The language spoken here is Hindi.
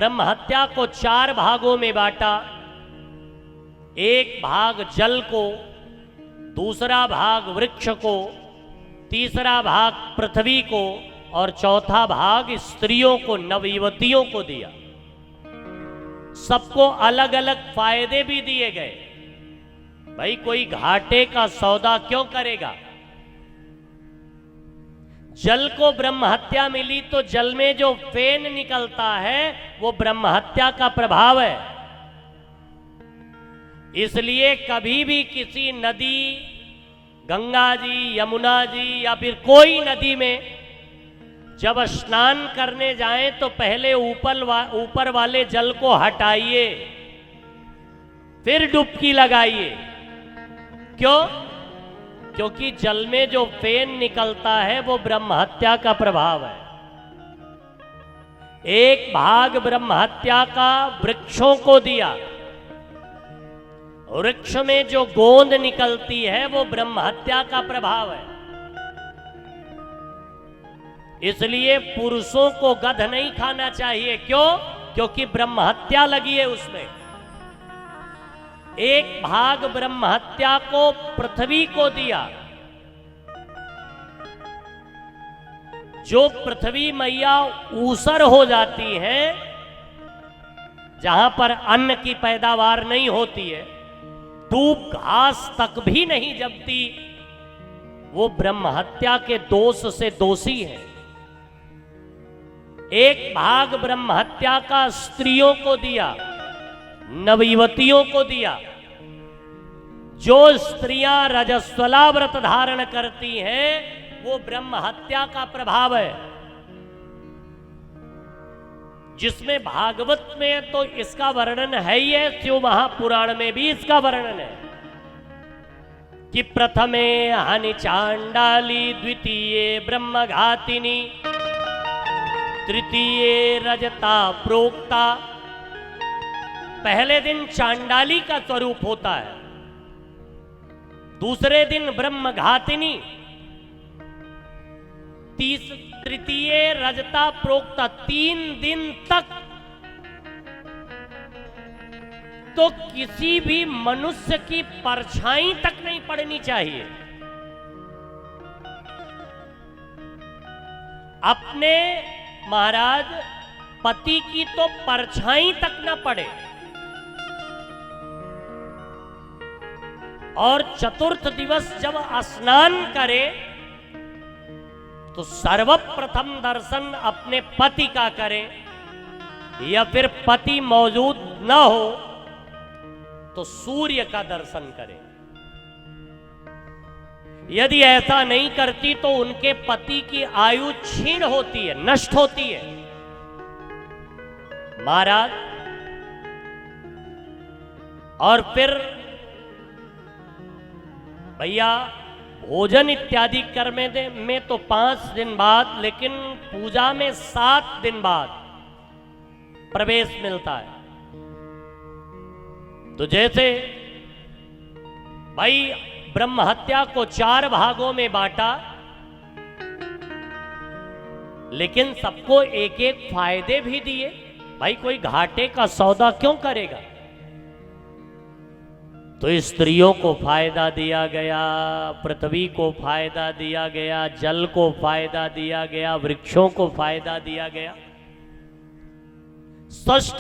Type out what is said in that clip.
ब्रह्म हत्या को 4 भागों में बांटा। एक भाग जल को, दूसरा भाग वृक्ष को, तीसरा भाग पृथ्वी को और चौथा भाग स्त्रियों को, नवयुवतियों को दिया। सबको अलग अलग फायदे भी दिए गए। भाई कोई घाटे का सौदा क्यों करेगा? जल को ब्रह्म हत्या मिली तो जल में जो फेन निकलता है वो ब्रह्म हत्या का प्रभाव है। इसलिए कभी भी किसी नदी, गंगा जी, यमुना जी या फिर कोई नदी में जब स्नान करने जाएं तो पहले ऊपर वाले जल को हटाइए, फिर डुबकी लगाइए। क्यों? क्योंकि जल में जो फेन निकलता है वो ब्रह्म हत्या का प्रभाव है। एक भाग ब्रह्म हत्या का वृक्षों को दिया। वृक्ष में जो गोंद निकलती है वो ब्रह्म हत्या का प्रभाव है। इसलिए पुरुषों को गध नहीं खाना चाहिए। क्यों? क्योंकि ब्रह्म हत्या लगी है उसमें। एक भाग ब्रह्म हत्या को पृथ्वी को दिया। जो पृथ्वी मैया ऊसर हो जाती है, जहां पर अन्न की पैदावार नहीं होती है, धूप घास तक भी नहीं जमती, वो ब्रह्म हत्या के दोष से दोषी है। एक भाग ब्रह्म हत्या का स्त्रियों को दिया, नवयुवतियों को दिया। जो स्त्रियां रजस्वला व्रत धारण करती हैं वो ब्रह्म हत्या का प्रभाव है। जिसमें भागवत में तो इसका वर्णन है ही है, शिव महापुराण में भी इसका वर्णन है कि प्रथमे हनि चांडाली, द्वितीये ब्रह्मघातिनी, तृतीये रजता प्रोक्ता। पहले दिन चांडाली का स्वरूप होता है, दूसरे दिन ब्रह्मघातिनी, तृतीय रजता प्रोक्ता। 3 दिन तक तो किसी भी मनुष्य की परछाई तक नहीं पड़नी चाहिए। अपने महाराज पति की तो परछाई तक न पड़े। और चतुर्थ दिवस जब स्नान करे तो सर्वप्रथम दर्शन अपने पति का करें, या फिर पति मौजूद न हो तो सूर्य का दर्शन करें। यदि ऐसा नहीं करती तो उनके पति की आयु क्षीण होती है, नष्ट होती है। महाराज और फिर भैया भोजन इत्यादि कर्म में तो 5 दिन बाद, लेकिन पूजा में 7 दिन बाद प्रवेश मिलता है। तो जैसे भाई ब्रह्म हत्या को 4 भागों में बांटा, लेकिन सबको एक एक फायदे भी दिए। भाई कोई घाटे का सौदा क्यों करेगा? तो स्त्रियों को फायदा दिया गया, पृथ्वी को फायदा दिया गया, जल को फायदा दिया गया, वृक्षों को फायदा दिया गया। षष्ठ